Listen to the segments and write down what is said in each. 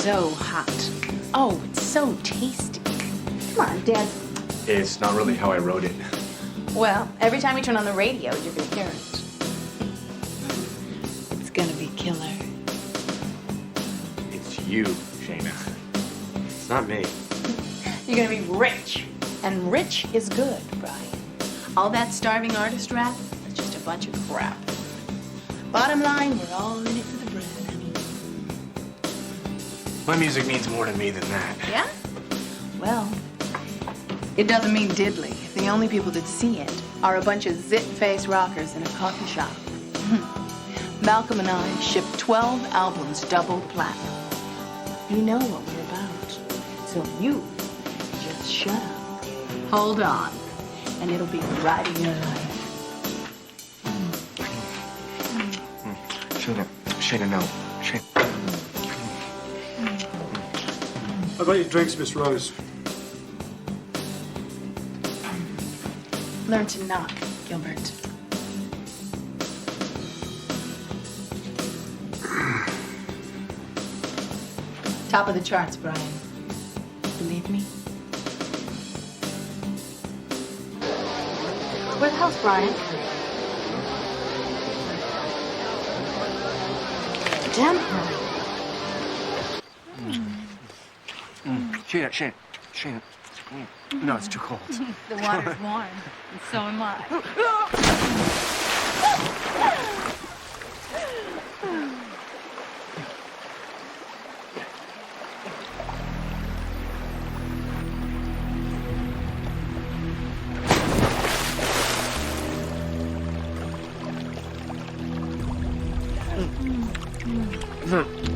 so hot. Oh, it's so tasty. Come on, Dad. It's not really how I wrote it. Well, every time you turn on the radio, you're gonna hear it. It's gonna be killer. It's you, Shayna. It's not me. You're gonna be rich. And rich is good, Brian. All that starving artist rap is just a bunch of crap. Bottom line, we're all in it for the bread, honey. My music means more to me than that. Yeah? Well, it doesn't mean diddly if the only people that see it are a bunch of zit-faced rockers in a coffee shop. Malcolm and I shipped 12 albums double platinum. You know what we're about. So you just shut up. Hold on, and it'll be right in your life. Shayna, no. How about your drinks, Miss Rose? Learn to knock, Gilbert. Top of the charts, Brian. Believe me? Where's the house, Brian? Temper. Shayna. No, it's too cold. The water's warm, and so am I.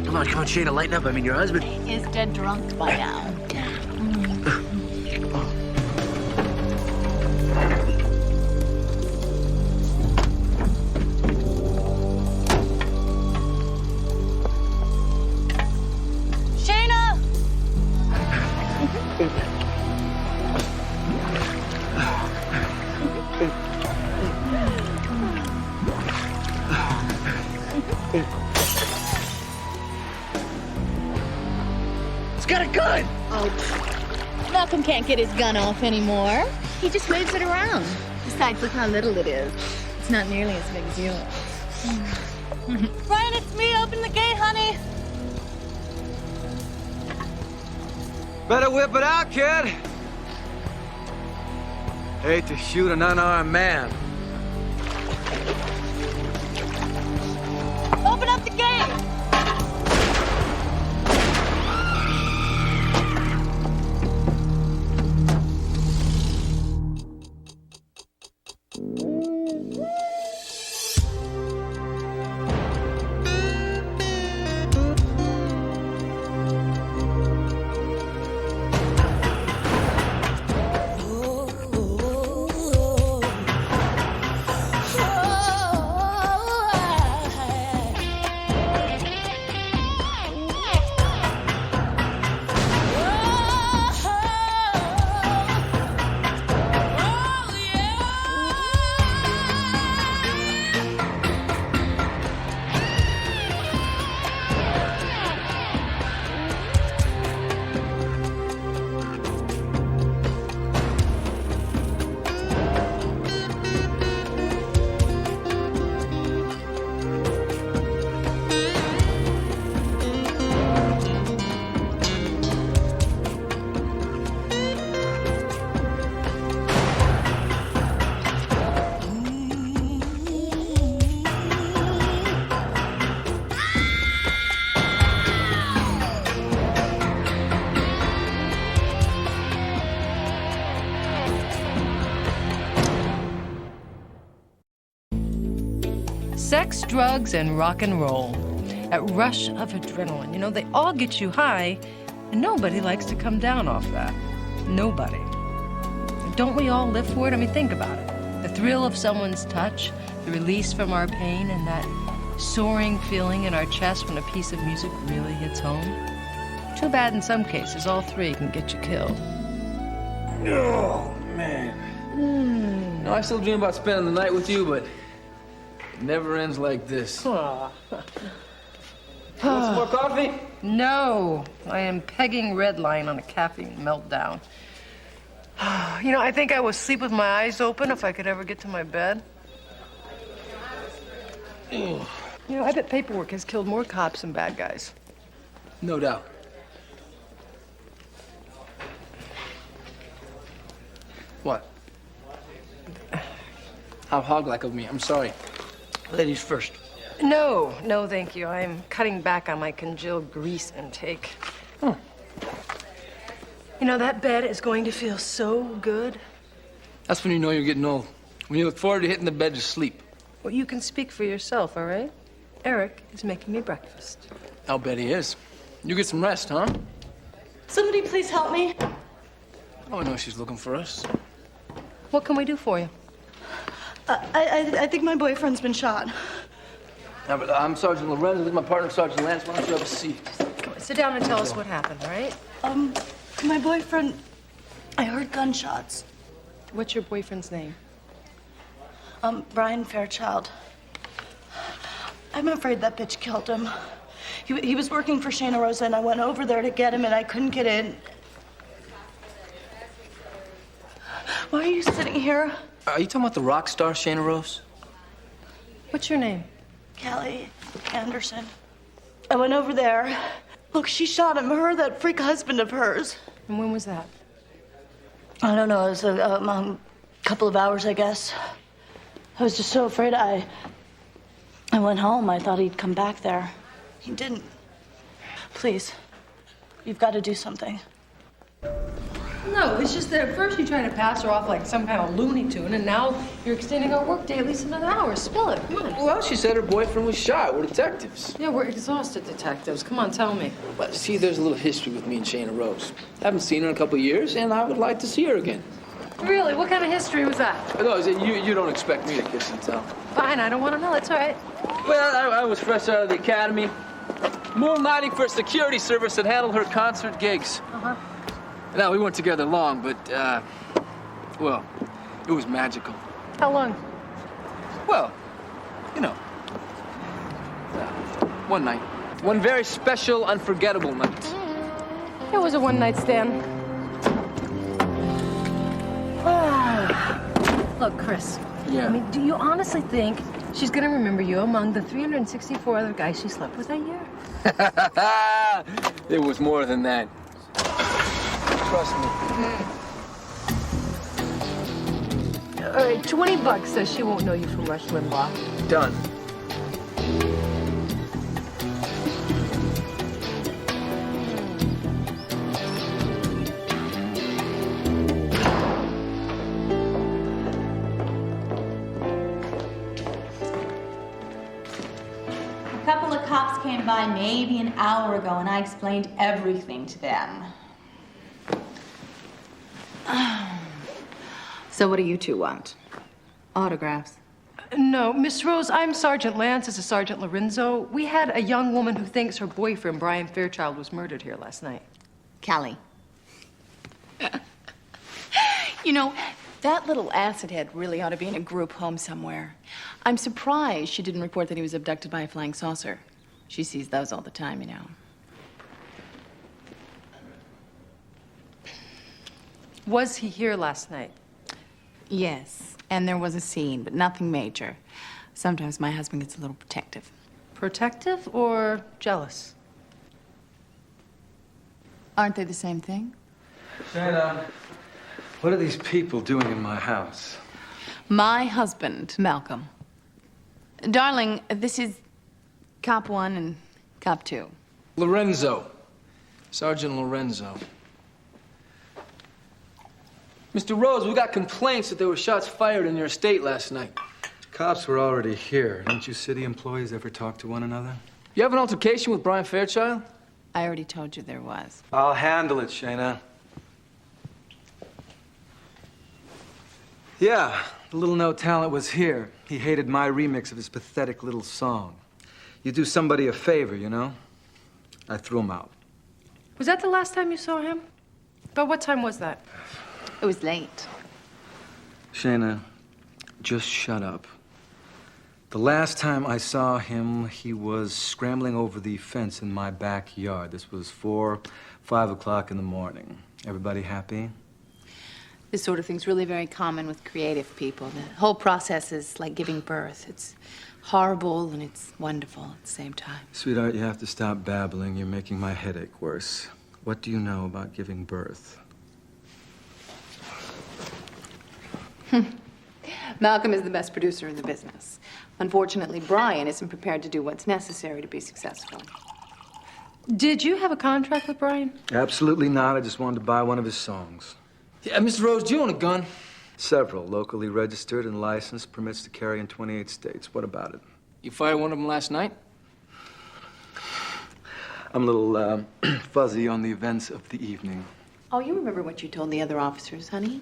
Come on, Shayna, lighten up. I mean, your husband is dead drunk by now. got a gun! Oh, Malcolm can't get his gun off anymore. He just waves it around. Besides, look how little it is. It's not nearly as big as yours. Brian, it's me. Open the gate, honey. Better whip it out, kid. Hate to shoot an unarmed man. Open up the gate. Sex, drugs, and rock and roll. That rush of adrenaline. You know, they all get you high, and nobody likes to come down off that. Nobody. Don't we all live for it? I mean, think about it. The thrill of someone's touch, the release from our pain, and that soaring feeling in our chest when a piece of music really hits home. Too bad in some cases, all three can get you killed. Oh, man. No, I still dream about spending the night with you, but it never ends like this. Want some more coffee? No, I am pegging red line on a caffeine meltdown. You know, I think I would sleep with my eyes open if I could ever get to my bed. You know, I bet paperwork has killed more cops than bad guys. No doubt. What? How hog-like of me. I'm sorry. Ladies first. No, no, thank you. I'm cutting back on my congealed grease intake. Oh. You know, that bed is going to feel so good. That's when you know you're getting old. When you look forward to hitting the bed to sleep. Well, you can speak for yourself, all right? Eric is making me breakfast. I'll bet he is. You get some rest, huh? Somebody please help me. Oh, no, she's looking for us. What can we do for you? I think my boyfriend's been shot. Yeah, but I'm Sergeant Lorenzo. This is my partner, Sergeant Lance. Why don't you have a seat? Come on, sit down and tell us what happened, all right? My boyfriend, I heard gunshots. What's your boyfriend's name? Brian Fairchild. I'm afraid that bitch killed him. He was working for Shana Rosa, and I went over there to get him, and I couldn't get in. Why are you sitting here? Are you talking about the rock star Shana Rose? What's your name? Callie Anderson. I went over there. Look, she shot him, her, that freak husband of hers. And when was that? I don't know, it was a couple of hours, I guess. I was just so afraid. I went home. I thought he'd come back there. He didn't. Please, you've got to do something. No, it's just that at first you tried to pass her off like some kind of Looney Tune, and now you're extending our workday at least another hour. Spill it, come on. Well, she said her boyfriend was shot. We're detectives. Yeah, we're exhausted detectives. Come on, tell me. Well, see, there's a little history with me and Shana Rose. Haven't seen her in a couple of years, and I would like to see her again. Really? What kind of history was that? No, you don't expect me to kiss and tell. Fine, I don't want to know. It's all right. Well, I was fresh out of the academy, moonlighting for a security service that handled her concert gigs. Uh-huh. Now, we weren't together long, but, well, it was magical. How long? Well, you know, one night. One very special, unforgettable night. It was a one-night stand. Look, Chris. Yeah. I mean, do you honestly think she's gonna remember you among the 364 other guys she slept with that year? It was more than that. Trust me. All right, $20 says she won't know you from Rush Limbaugh. Done. A couple of cops came by maybe an hour ago, and I explained everything to them. So what do you two want? Autographs? No, Miss Rose, I'm Sergeant Lance. This is Sergeant Lorenzo. We had a young woman who thinks her boyfriend, Brian Fairchild, was murdered here last night. Callie. You know, that little acid head really ought to be in a group home somewhere. I'm surprised she didn't report that he was abducted by a flying saucer. She sees those all the time, you know. Was he here last night? Yes, and there was a scene, but nothing major. Sometimes my husband gets a little protective. Protective or jealous? Aren't they the same thing? Shana, what are these people doing in my house? My husband, Malcolm. Darling, this is Cop 1 and Cop 2. Lorenzo. Sergeant Lorenzo. Mr. Rose, we got complaints that there were shots fired in your estate last night. Cops were already here. Don't you city employees ever talk to one another? You have an altercation with Brian Fairchild? I already told you there was. I'll handle it, Shana. Yeah, the little no talent was here. He hated my remix of his pathetic little song. You do somebody a favor, you know? I threw him out. Was that the last time you saw him? About what time was that? It was late. Shana, just shut up. The last time I saw him, he was scrambling over the fence in my backyard. This was 4, 5 o'clock in the morning. Everybody happy? This sort of thing's really very common with creative people. The whole process is like giving birth. It's horrible and it's wonderful at the same time. Sweetheart, you have to stop babbling. You're making my headache worse. What do you know about giving birth? Malcolm is the best producer in the business. Unfortunately, Brian isn't prepared to do what's necessary to be successful. Did you have a contract with Brian? Absolutely not. I just wanted to buy one of his songs. Yeah, Mr. Rose, do you own a gun? Several, locally registered and licensed, permits to carry in 28 states. What about it? You fired one of them last night? I'm a little fuzzy on the events of the evening. Oh, you remember what you told the other officers, honey?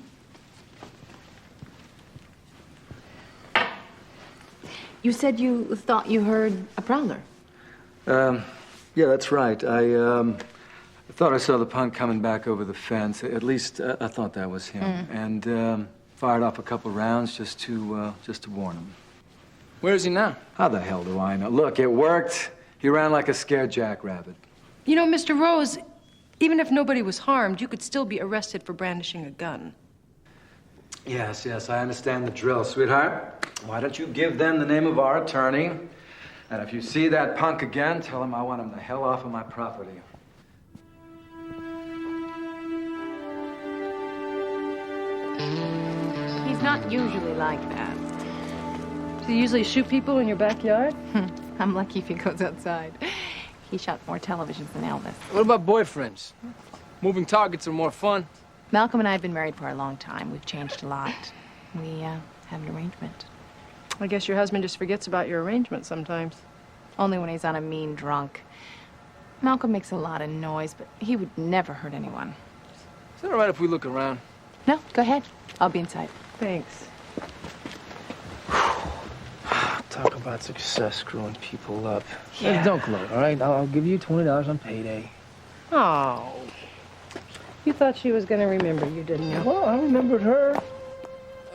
You said you thought you heard a prowler. Yeah, that's right. I thought I saw the punk coming back over the fence. At least I thought that was him. And fired off a couple rounds just to warn him. Where is he now? How the hell do I know? Look, it worked. He ran like a scared jackrabbit. You know, Mr. Rose, even if nobody was harmed, you could still be arrested for brandishing a gun. Yes, I understand the drill, sweetheart. Why don't you give them the name of our attorney? And if you see that punk again, tell him I want him the hell off of my property. He's not usually like that. Do you usually shoot people in your backyard? I'm lucky if he goes outside. He shot more televisions than Elvis. What about boyfriends? Moving targets are more fun. Malcolm and I have been married for a long time. We've changed a lot. We have an arrangement. I guess your husband just forgets about your arrangement sometimes. Only when he's on a mean drunk. Malcolm makes a lot of noise, but he would never hurt anyone. Is it all right if we look around? No, go ahead. I'll be inside. Thanks. Talk about success screwing people up. Yeah. Don't gloat, all right? I'll give you $20 on payday. Oh. You thought she was going to remember you, didn't you? Well, I remembered her.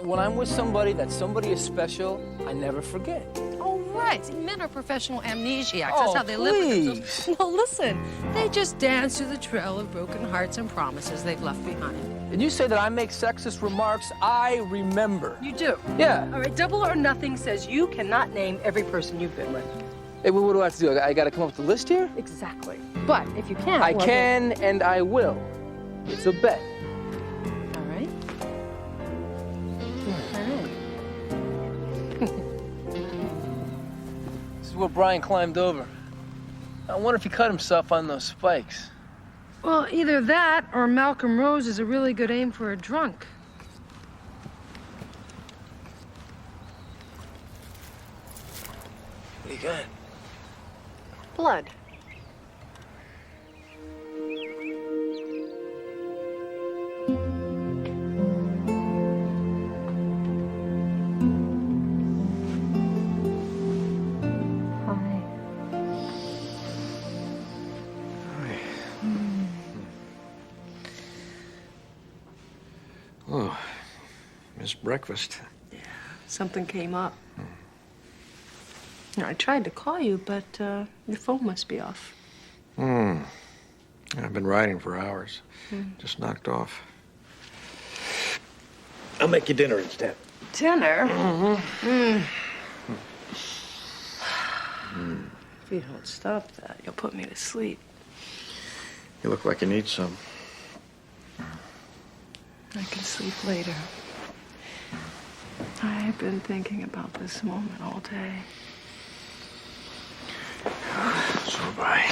When I'm with somebody that somebody is special, I never forget. Oh, right. See, men are professional amnesiacs. Oh, That's how they live with themselves. please. No, listen. They just dance to the trail of broken hearts and promises they've left behind. And you say that I make sexist remarks, I remember. You do? Yeah. All right, Double or Nothing says you cannot name every person you've been with. Hey, what do I have to do? I got to come up with the list here? Exactly. But if you can't... I well, can and I will. It's a bet. All right. This is where Brian climbed over. I wonder if he cut himself on those spikes. Well, either that or Malcolm Rose is a really good aim for a drunk. What do you got? Blood. Oh, missed breakfast. Yeah, something came up. I tried to call you, but your phone must be off. I've been writing for hours. Just knocked off. I'll make you dinner instead. Dinner? If you don't stop that, you'll put me to sleep. You look like you need some. I can sleep later. I've been thinking about this moment all day. So have I.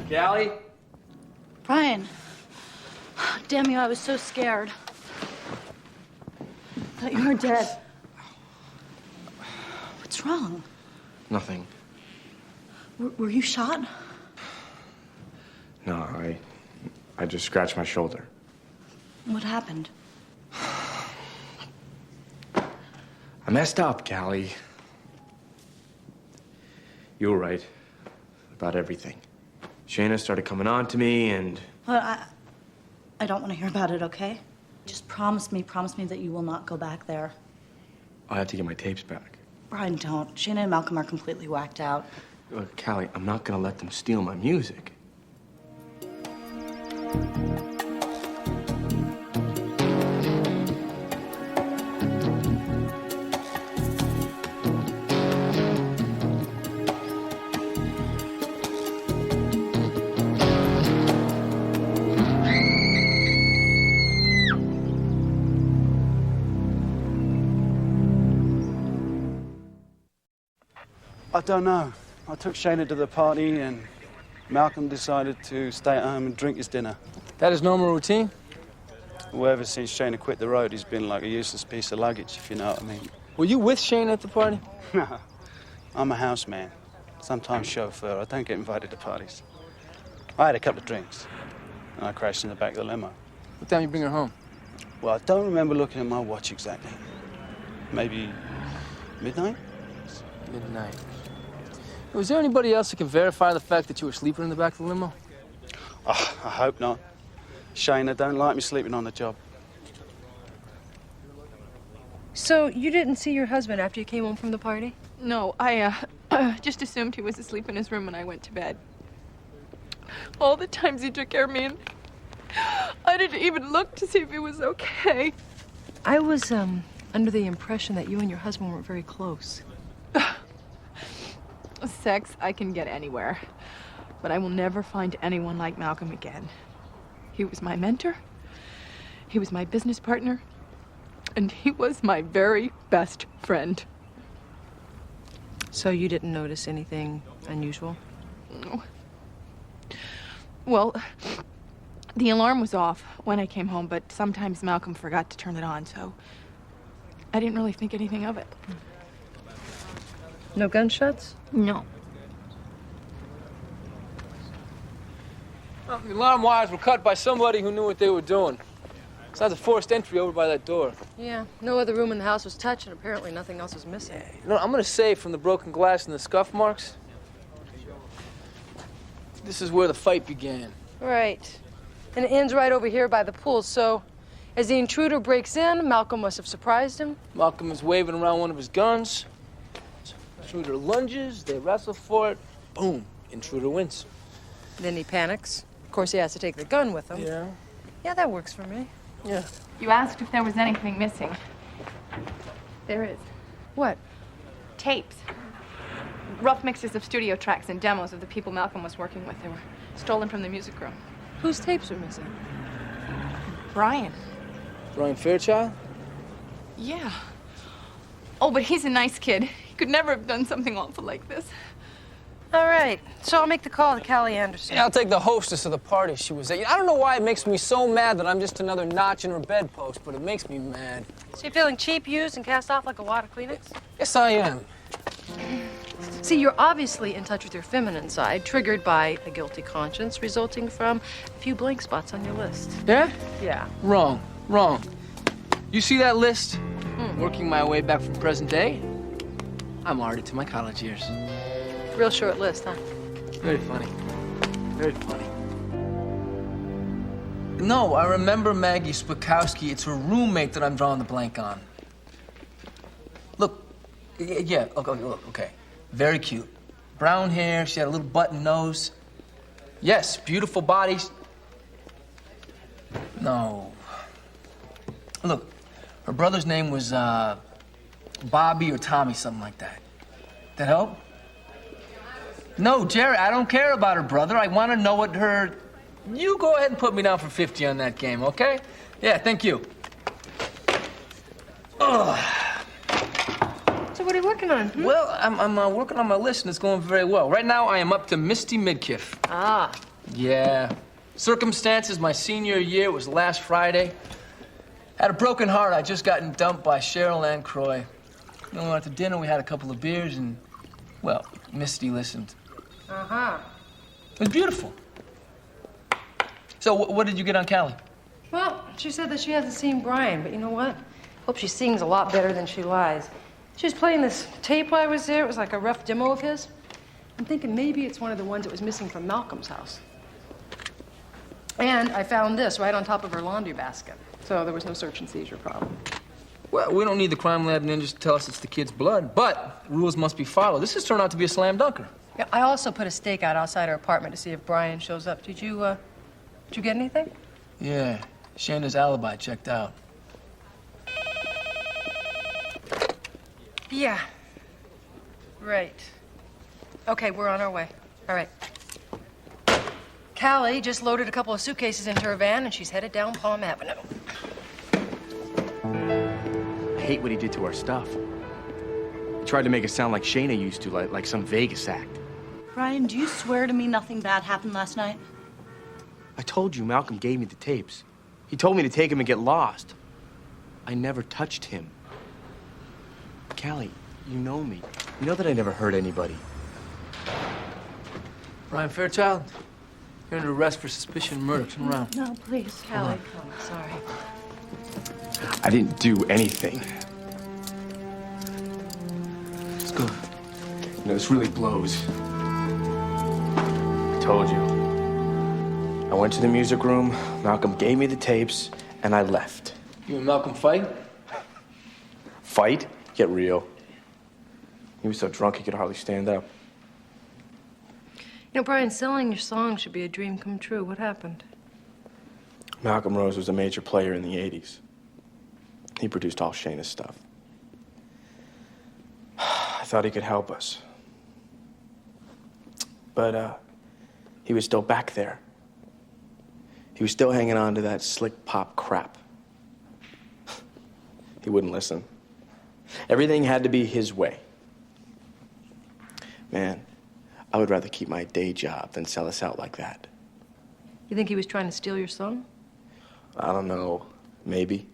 Callie? Brian. Damn you, I was so scared. I thought you were dead. What's wrong? Nothing. Were you shot? No, I just scratched my shoulder. What happened? messed up, Callie. You were right about everything. Shayna started coming on to me, and... Well, I don't want to hear about it, okay? Just promise me that you will not go back there. I have to get my tapes back. Brian, don't. Shayna and Malcolm are completely whacked out. Look, Callie, I'm not gonna let them steal my music. I don't know. I took Shayna to the party, and Malcolm decided to stay at home and drink his dinner. That is normal routine? Well, ever since Shayna quit the road, he's been like a useless piece of luggage, if you know what I mean. Were you with Shane at the party? I'm a houseman, sometimes chauffeur. I don't get invited to parties. I had a couple of drinks, and I crashed in the back of the limo. What time you bring her home? Well, I don't remember looking at my watch exactly. Maybe midnight? Midnight. Was there anybody else who can verify the fact that you were sleeping in the back of the limo? Oh, I hope not. Shayna don't like me sleeping on the job. So you didn't see your husband after you came home from the party? No, I just assumed he was asleep in his room when I went to bed. All the times he took care of me, and I didn't even look to see if he was okay. I was under the impression that you and your husband weren't very close. Sex, I can get anywhere. But I will never find anyone like Malcolm again. He was my mentor. He was my business partner. And he was my very best friend. So you didn't notice anything unusual? No. Well, the alarm was off when I came home, but sometimes Malcolm forgot to turn it on, so I didn't really think anything of it. No gunshots? No. Well, the alarm wires were cut by somebody who knew what they were doing. Besides a forced entry over by that door. Yeah, no other room in the house was touched, and apparently nothing else was missing. You know, I'm gonna say from the broken glass and the scuff marks, this is where the fight began. Right. And it ends right over here by the pool, so as the intruder breaks in, Malcolm must have surprised him. Malcolm is waving around one of his guns. Intruder lunges, they wrestle for it. Boom, intruder wins. Then he panics. Of course, he has to take the gun with him. Yeah. Yeah, that works for me. Yeah. You asked if there was anything missing. There is. What? Tapes. Rough mixes of studio tracks and demos of the people Malcolm was working with. They were stolen from the music room. Whose tapes are missing? Brian. Brian Fairchild? Yeah. Oh, but he's a nice kid. He could never have done something awful like this. All right, so I'll make the call to Callie Anderson. Yeah, I'll take the hostess of the party she was at. I don't know why it makes me so mad that I'm just another notch in her bedpost, but it makes me mad. So you're feeling cheap, used, and cast off like a wad of Kleenex? Yes, I am. See, you're obviously in touch with your feminine side, triggered by a guilty conscience resulting from a few blank spots on your list. Yeah? Yeah. Wrong. You see that list? Working my way back from present day, I'm already to my college years. Real short list, huh? Very funny. Very funny. No, I remember Maggie Spakowski. It's her roommate that I'm drawing the blank on. Look, yeah, okay. Very cute. Brown hair, she had a little button nose. Yes, beautiful bodies. No. Look, her brother's name was, Bobby or Tommy, something like that. That help? No, Jerry, I don't care about her brother. I want to know what her... You go ahead and put me down for 50 on that game, okay? Yeah, thank you. Ugh. So what are you working on? Well, I'm working on my list, and it's going very well. Right now, I am up to Misty Midkiff. Ah. Yeah. Circumstances, my senior year was last Friday. Had a broken heart. I just gotten dumped by Cheryl Ann Croy. We went out to dinner, we had a couple of beers, and, well, Misty listened. Uh-huh. It was beautiful. So, what did you get on Callie? Well, she said that she hasn't seen Brian, but you know what? Hope she sings a lot better than she lies. She was playing this tape while I was there. It was like a rough demo of his. I'm thinking maybe it's one of the ones that was missing from Malcolm's house. And I found this right on top of her laundry basket. So there was no search and seizure problem. Well, we don't need the crime lab ninjas to tell us it's the kid's blood, but rules must be followed. This has turned out to be a slam dunker. Yeah, I also put a stake out outside her apartment to see if Brian shows up. Did you get anything? Yeah, Shayna's alibi checked out. Yeah. Right. Okay, we're on our way. All right. Callie just loaded a couple of suitcases into her van, and she's headed down Palm Avenue. I hate what he did to our stuff. He tried to make it sound like Shayna used to, like some Vegas act. Brian, do you swear to me nothing bad happened last night? I told you Malcolm gave me the tapes. He told me to take him and get lost. I never touched him. Callie, you know me. You know that I never hurt anybody. Brian Fairchild, you're under arrest for suspicion of murder. Turn around. No, please. Callie, come. Sorry. I didn't do anything. Let's go. You know, this really blows. I told you. I went to the music room, Malcolm gave me the tapes, and I left. You and Malcolm fight? Fight? Get real. He was so drunk he could hardly stand up. You know, Brian, selling your song should be a dream come true. What happened? Malcolm Rose was a major player in the 80s. He produced all Shayna's stuff. I thought he could help us. But, he was still back there. He was still hanging on to that slick pop crap. He wouldn't listen. Everything had to be his way. Man, I would rather keep my day job than sell us out like that. You think he was trying to steal your song? I don't know, maybe.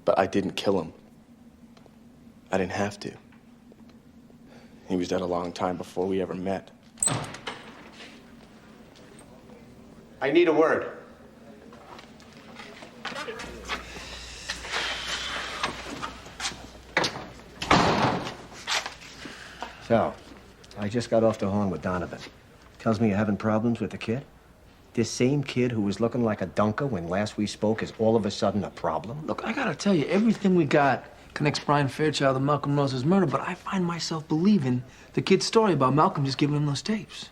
But I didn't kill him. I didn't have to. He was dead a long time before we ever met. I need a word. So, I just got off the horn with Donovan. Tells me you're having problems with the kid? This same kid who was looking like a dunker when last we spoke is all of a sudden a problem? Look, I gotta tell you, everything we got connects Brian Fairchild to Malcolm Rose's murder, but I find myself believing the kid's story about Malcolm just giving him those tapes.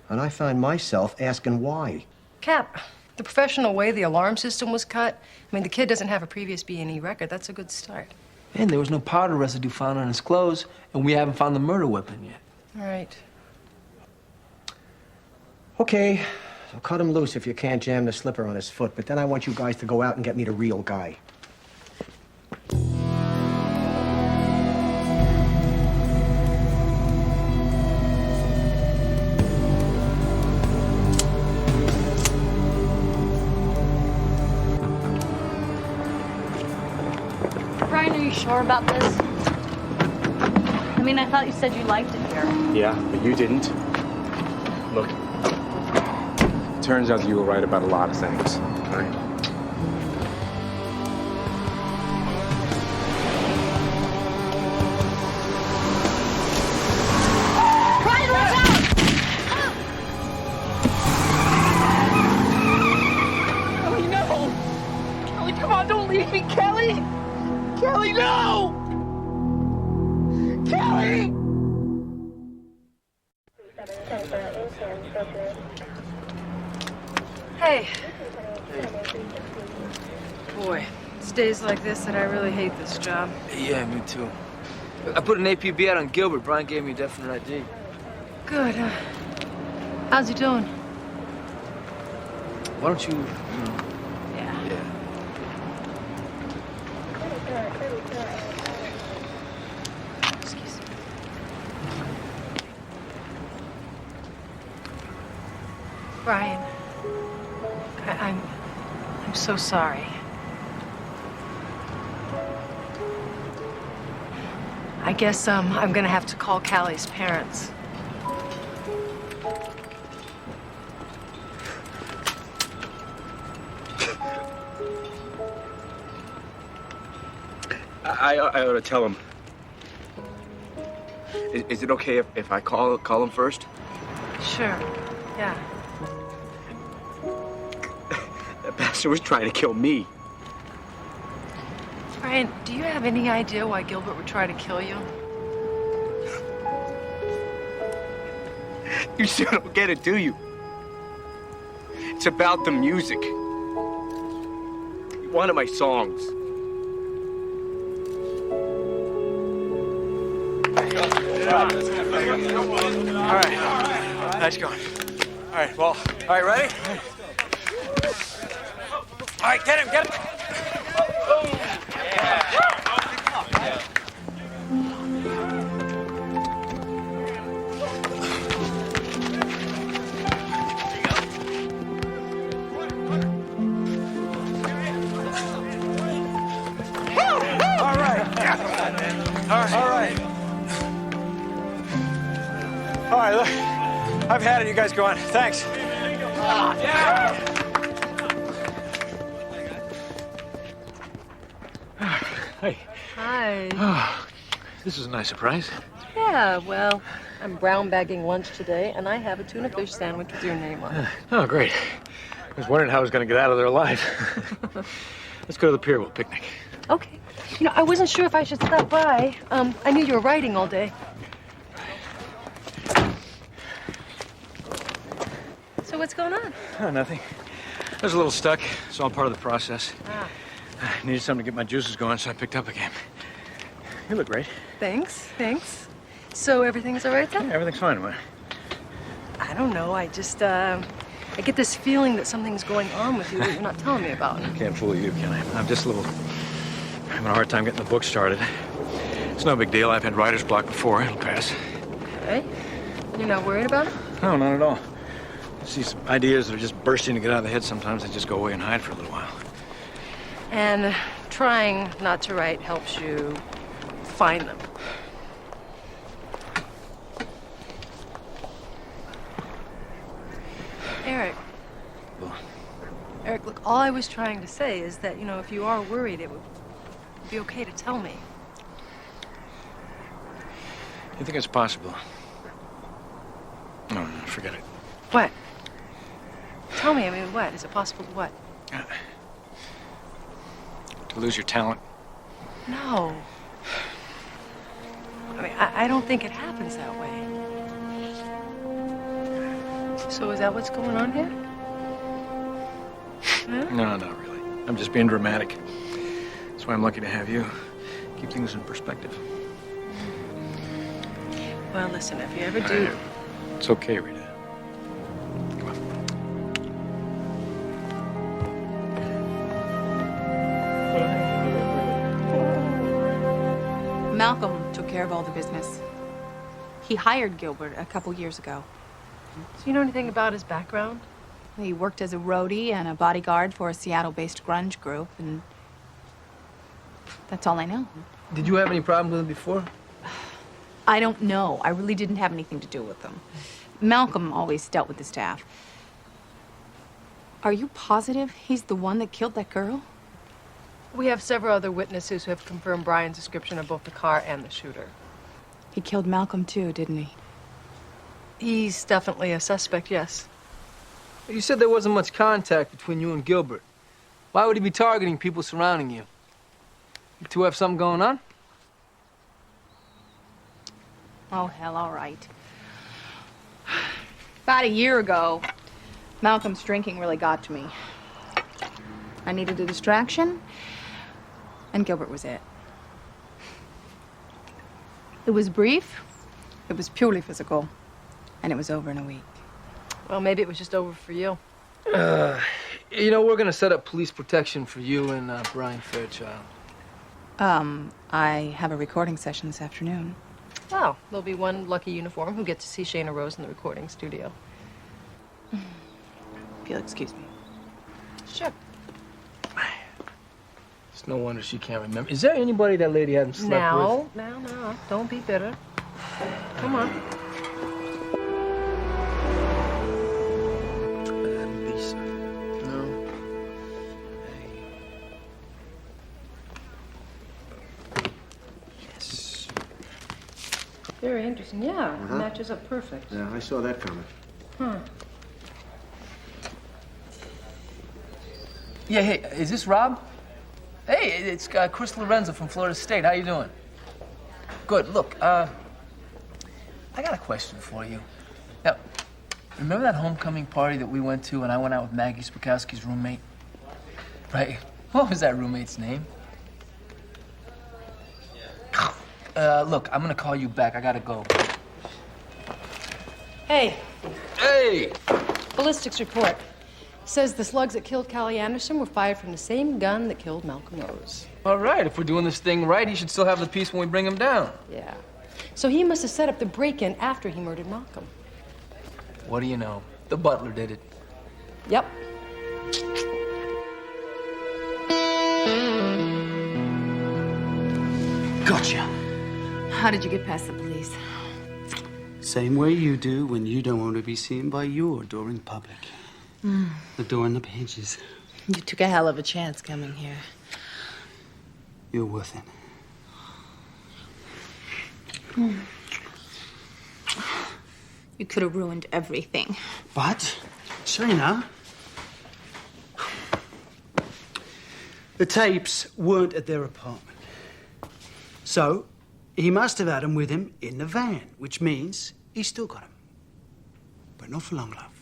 And I find myself asking why. Cap, the professional way the alarm system was cut, I mean, the kid doesn't have a previous B&E record. That's a good start. And there was no powder residue found on his clothes, and we haven't found the murder weapon yet. All right. Okay, so cut him loose if you can't jam the slipper on his foot, but then I want you guys to go out and get me the real guy. Brian, are you sure about this? I mean, I thought you said you liked it here. Yeah, but you didn't. Look, it turns out you were right about a lot of things, all right? Brian, watch out! Kelly, no! Kelly, come on, don't leave me, Kelly! Kelly, no! Kelly! Hey. Boy, it's days like this that I really hate this job. Yeah, me too. I put an APB out on Gilbert. Brian gave me a definite ID. Good. How's he doing? Why don't you, Yeah. Yeah. Excuse me. Brian, I'm so sorry. I guess I'm gonna have to call Callie's parents. I ought to tell him. Is it okay if I call him first? Sure. Yeah. That bastard was trying to kill me. Brian, do you have any idea why Gilbert would try to kill you? You still don't get it, do you? It's about the music. One of my songs. All right. Nice going. All right, well, all right, ready? All right, get him, get him. All right, look, I've had it. You guys go on. Thanks. Hey. Hi. Oh, this is a nice surprise. Yeah, well, I'm brown bagging lunch today, and I have a tuna fish sandwich with your name on it. Oh, great. I was wondering how I was going to get out of there alive. Let's go to the pier. We'll picnic. Okay. You know, I wasn't sure if I should stop by. I knew you were writing all day. So what's going on? Oh, nothing. I was a little stuck. It's all part of the process. Ah. I needed something to get my juices going, so I picked up again. You look great. Thanks. So everything's all right then? Yeah, everything's fine. What? I don't know. I just, I get this feeling that something's going on with you that you're not telling me about. Can't fool you, can I? I'm just a little... having a hard time getting the book started. It's no big deal. I've had writer's block before. It'll pass. Okay. You're not worried about it? No, not at all. I see some ideas that are just bursting to get out of the head sometimes. They just go away and hide for a little while. And trying not to write helps you find them. Eric. Well. Eric, look, all I was trying to say is that, you know, if you are worried, it would be okay to tell me. You think it's possible? No, forget it. What? Tell me, I mean, what? Is it possible to what? To lose your talent. No. I mean, I don't think it happens that way. So is that what's going on here? Huh? No, not really. I'm just being dramatic. That's why I'm lucky to have you. Keep things in perspective. Well, listen, if you ever do... It's okay, Rita. Come on. Malcolm took care of all the business. He hired Gilbert a couple years ago. Do you know anything about his background? He worked as a roadie and a bodyguard for a Seattle-based grunge group, and that's all I know. Did you have any problems with him before? I don't know. I really didn't have anything to do with them. Malcolm always dealt with the staff. Are you positive he's the one that killed that girl? We have several other witnesses who have confirmed Brian's description of both the car and the shooter. He killed Malcolm too, didn't he? He's definitely a suspect, yes. You said there wasn't much contact between you and Gilbert. Why would he be targeting people surrounding you? You two have something going on? Oh, hell, all right. About a year ago, Malcolm's drinking really got to me. I needed a distraction, and Gilbert was it. It was brief, it was purely physical, and it was over in a week. Well, maybe it was just over for you. You know, we're gonna set up police protection for you and Brian Fairchild. I have a recording session this afternoon. Well, there'll be one lucky uniform who gets to see Shayna Rose in the recording studio. If you'll excuse me. Sure. It's no wonder she can't remember. Is there anybody that lady hasn't slept with? Now, don't be bitter. Come on. Lisa. No. Very interesting. Yeah, it matches up perfect. Yeah, I saw that coming. Huh. Yeah, hey, is this Rob? Hey, it's Chris Lorenzo from Florida State. How you doing? Good. Look, I got a question for you. Now, remember that homecoming party that we went to and I went out with Maggie Spakowski's roommate? Right. What was that roommate's name? Look, I'm gonna call you back. I gotta go. Hey. Hey! Ballistics report says the slugs that killed Callie Anderson were fired from the same gun that killed Malcolm Rose. All right, if we're doing this thing right, he should still have the piece when we bring him down. Yeah. So he must have set up the break-in after he murdered Malcolm. What do you know? The butler did it. Yep. Gotcha. How did you get past the police? Same way you do when you don't want to be seen by your door in public. The door in the pages. You took a hell of a chance coming here. You're worth it. You could have ruined everything. But, Serena, the tapes weren't at their apartment. So, he must have had them with him in the van, which means he's still got them. But not for long, love.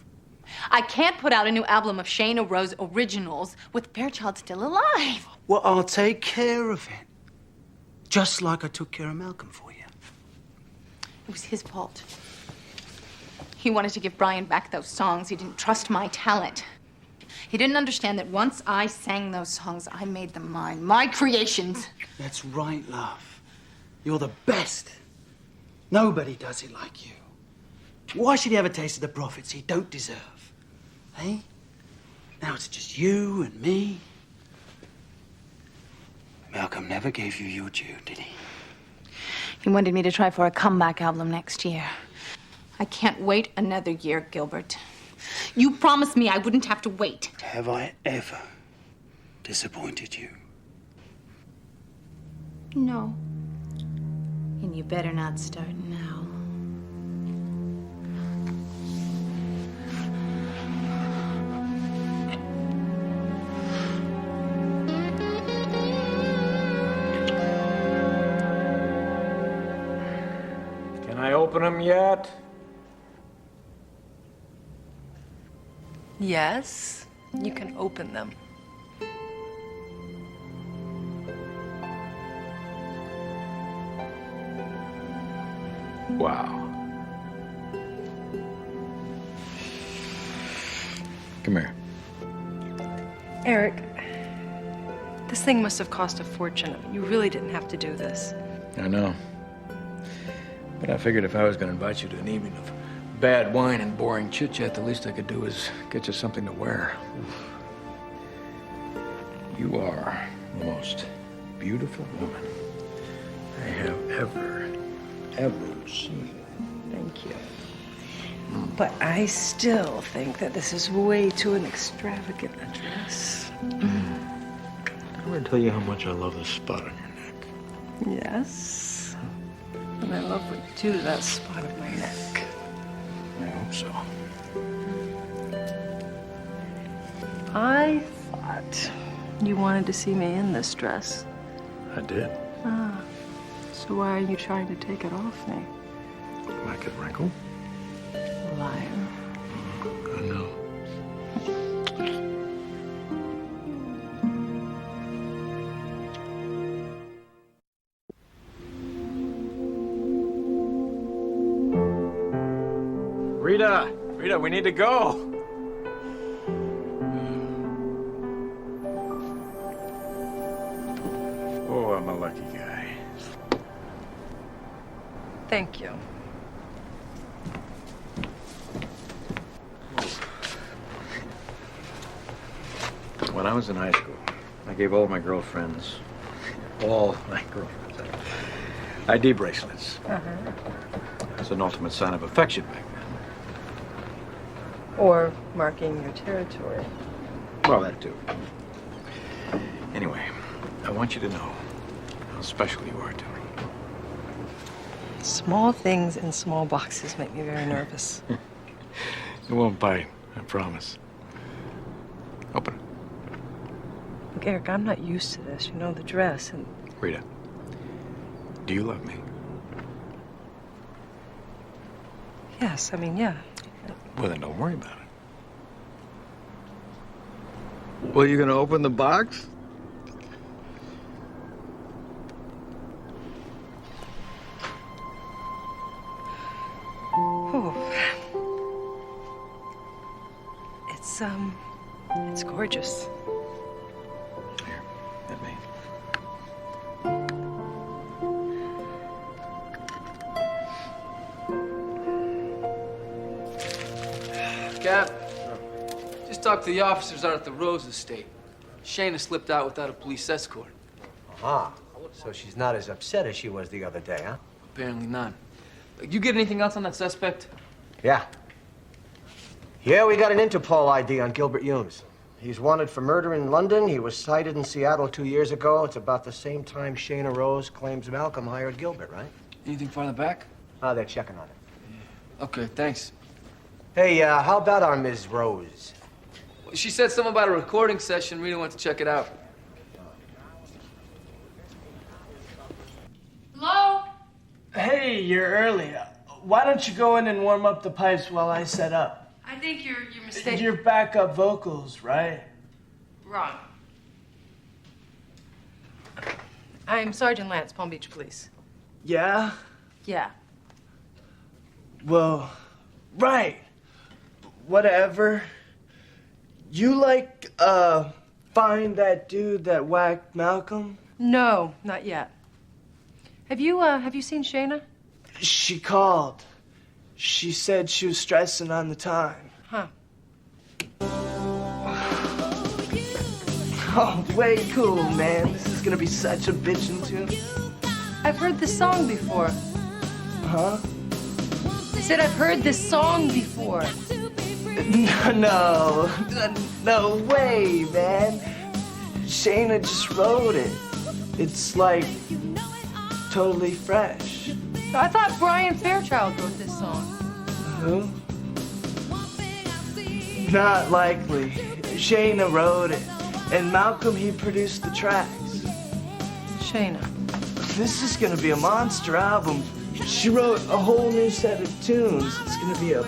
I can't put out a new album of Shayna Rose originals with Fairchild still alive. Well, I'll take care of it. Just like I took care of Malcolm for you. It was his fault. He wanted to give Brian back those songs. He didn't trust my talent. He didn't understand that once I sang those songs, I made them mine. My creations. That's right, love. You're the best. Nobody does it like you. Why should he have a taste of the profits he don't deserve? Hey? Now it's just you and me. Malcolm never gave you your due, did he? He wanted me to try for a comeback album next year. I can't wait another year, Gilbert. You promised me I wouldn't have to wait. Have I ever disappointed you? No. And you better not start now. Can I open them yet? Yes, you can open them. Wow. Come here. Eric, this thing must have cost a fortune. You really didn't have to do this. I know. But I figured if I was going to invite you to an evening of bad wine and boring chit-chat, the least I could do is get you something to wear. You are the most beautiful woman I have ever seen. Thank you. But I still think that this is way too an extravagant a dress. I want to tell you how much I love this spot on your neck. Yes. And I love what you do to that spot of my neck. I hope so. I thought you wanted to see me in this dress. I did. Ah. So why are you trying to take it off me? Like it wrinkle? Liar. I know. Rita, we need to go. Oh, I'm a lucky guy. Thank you. When I was in high school, I gave all my girlfriends, ID bracelets. As an ultimate sign of affection back then. Or marking your territory. Well, that too. Anyway, I want you to know how special you are to me. Small things in small boxes make me very nervous. It won't bite, I promise. Open it. Look, Eric, I'm not used to this. You know, the dress and... Rita, do you love me? Yes, I mean, yeah. Well, then don't worry about it. Well, you gonna open the box? Oh. It's gorgeous. Here, let me. Cap, just talked to the officers out at the Rose Estate. Shayna slipped out without a police escort. Ah, so she's not as upset as she was the other day, huh? Apparently not. You get anything else on that suspect? Yeah. Yeah, we got an Interpol ID on Gilbert Humes. He's wanted for murder in London. He was cited in Seattle 2 years ago. It's about the same time Shayna Rose claims Malcolm hired Gilbert, right? Anything farther back? Ah, they're checking on it. Okay, thanks. Hey, how about our Ms. Rose? She said something about a recording session. Rita went to check it out. Hello? Hey, you're early. Why don't you go in and warm up the pipes while I set up? I think you're mistaken. Your backup vocals, right? Wrong. I'm Sergeant Lance, Palm Beach Police. Yeah? Yeah. Well, right. Whatever. You find that dude that whacked Malcolm? No, not yet. Have you seen Shayna? She called. She said she was stressing on the time. Huh. Oh, way cool, man. This is gonna be such a bitchin' tune. I've heard this song before. Huh? I said I've heard this song before. No way, man. Shayna just wrote it. It's totally fresh. I thought Brian Fairchild wrote this song. Who? Not likely. Shayna wrote it. And Malcolm, he produced the tracks. Shayna. This is gonna be a monster album. She wrote a whole new set of tunes. It's gonna be a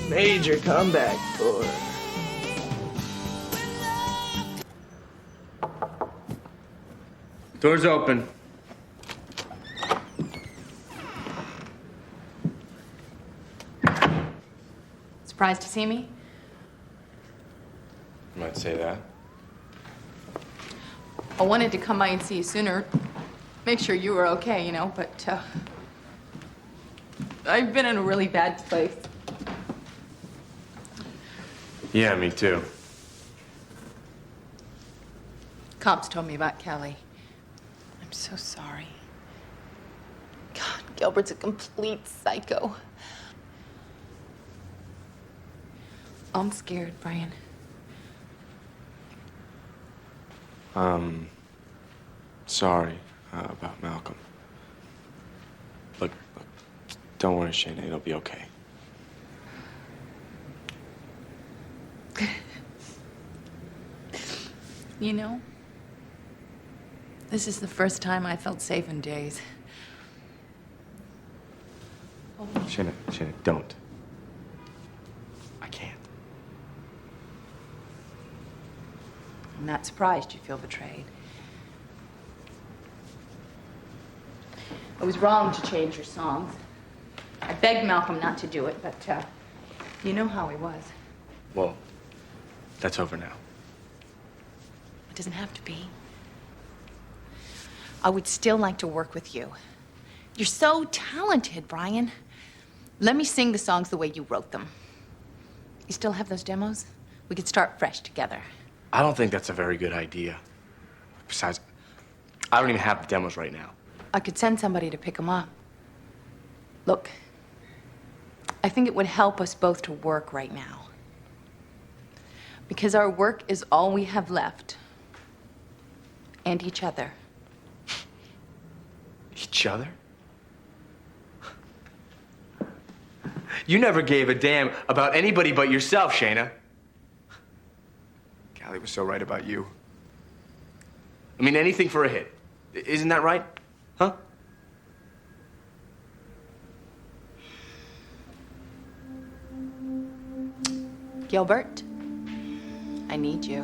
major comeback for her. Door's open. Surprised to see me? You might say that. I wanted to come by and see you sooner. Make sure you were okay, but I've been in a really bad place. Yeah, me too. Cops told me about Kelly. I'm so sorry. God, Gilbert's a complete psycho. I'm scared, Brian. Sorry about Malcolm. Look, don't worry, Shayna, it'll be okay. This is the first time I felt safe in days. Shayna, don't. I can't. I'm not surprised you feel betrayed. I was wrong to change your songs. I begged Malcolm not to do it, but you know how he was. Well, that's over now. It doesn't have to be. I would still like to work with you. You're so talented, Brian. Let me sing the songs the way you wrote them. You still have those demos? We could start fresh together. I don't think that's a very good idea. Besides, I don't even have the demos right now. I could send somebody to pick them up. Look, I think it would help us both to work right now. Because our work is all we have left. And each other. Each other? You never gave a damn about anybody but yourself, Shayna. Callie was so right about you. I mean, anything for a hit. Isn't that right? Huh? Gilbert, I need you.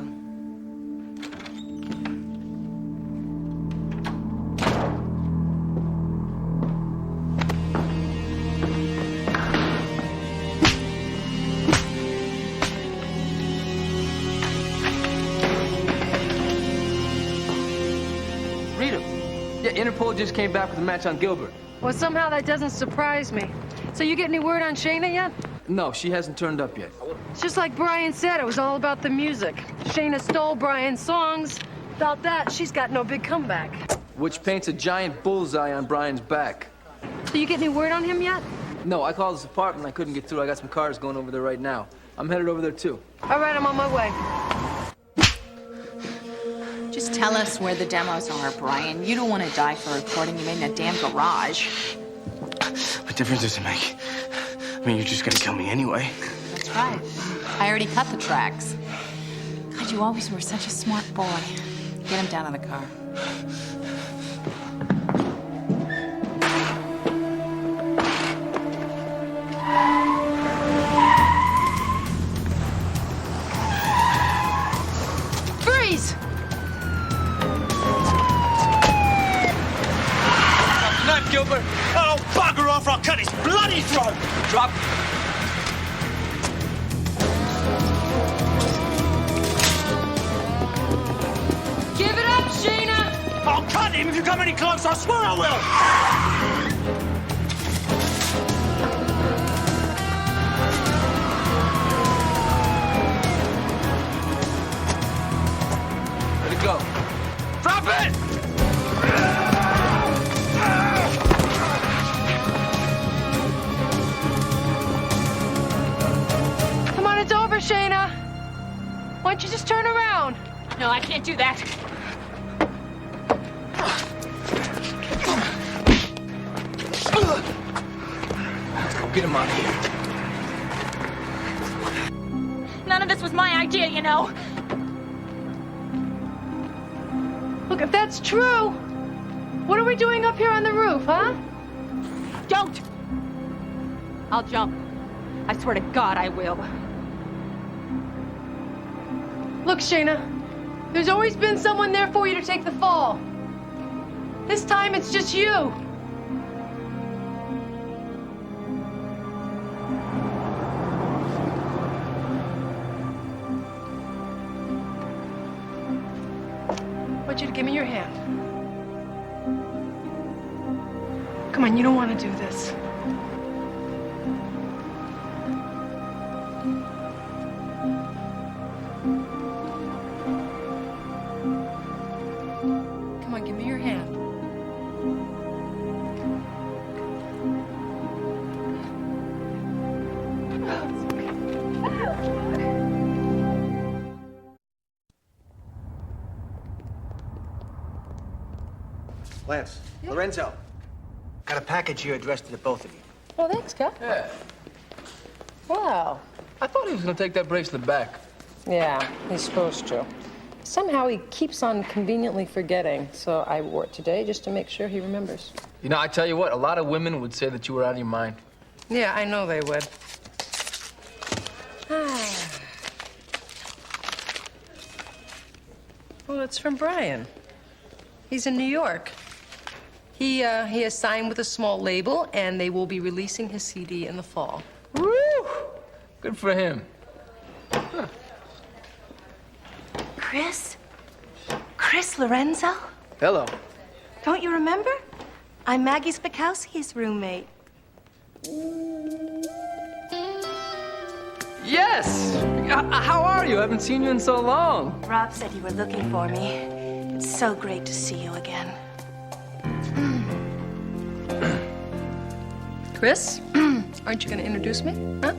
Rita. Yeah, Interpol just came back with a match on Gilbert. Well, somehow that doesn't surprise me. So you get any word on Shayna yet? No, she hasn't turned up yet. It's just like Brian said, it was all about the music. Shayna stole Brian's songs. Without that, she's got no big comeback. Which paints a giant bullseye on Brian's back. So you get any word on him yet? No, I called his apartment. I couldn't get through. I got some cars going over there right now. I'm headed over there, too. All right, I'm on my way. Just tell us where the demos are, Brian. You don't want to die for a recording you made in a damn garage. What difference does it make? I mean, you're just gonna kill me anyway. That's right. I already cut the tracks. God, you always were such a smart boy. Get him down to the car. Freeze! Drop the knife, Gilbert. Oh, bugger off or I'll cut his bloody throat. Drop. Give it up, Shayna! I'll cut him if you come any closer. I swear I will. Let it go. Drop it! Come on, it's over, Shayna. Why don't you just turn around? No, I can't do that. Let's go get him out of here. None of this was my idea, you know. Look, if that's true, what are we doing up here on the roof, huh? Don't! I'll jump. I swear to God I will. Look, Shayna, there's always been someone there for you to take the fall. This time it's just you. I want you to give me your hand. Come on, you don't want to do this. Come on, give me your hand. Lance, Lorenzo, got a package here addressed to the both of you. Oh, thanks, Cap. Yeah. Wow. I thought he was going to take that bracelet back. Yeah, he's supposed to. Somehow he keeps on conveniently forgetting, so I wore it today just to make sure he remembers. You know, I tell you what, a lot of women would say that you were out of your mind. Yeah, I know they would. Well, it's from Brian. He's in New York. He has signed with a small label, and they will be releasing his CD in the fall. Woo! Good for him. Huh. Chris? Chris Lorenzo? Hello. Don't you remember? I'm Maggie Spakowski's roommate. Yes! How are you? I haven't seen you in so long. Rob said you were looking for me. It's so great to see you again. Chris, aren't you going to introduce me? Huh?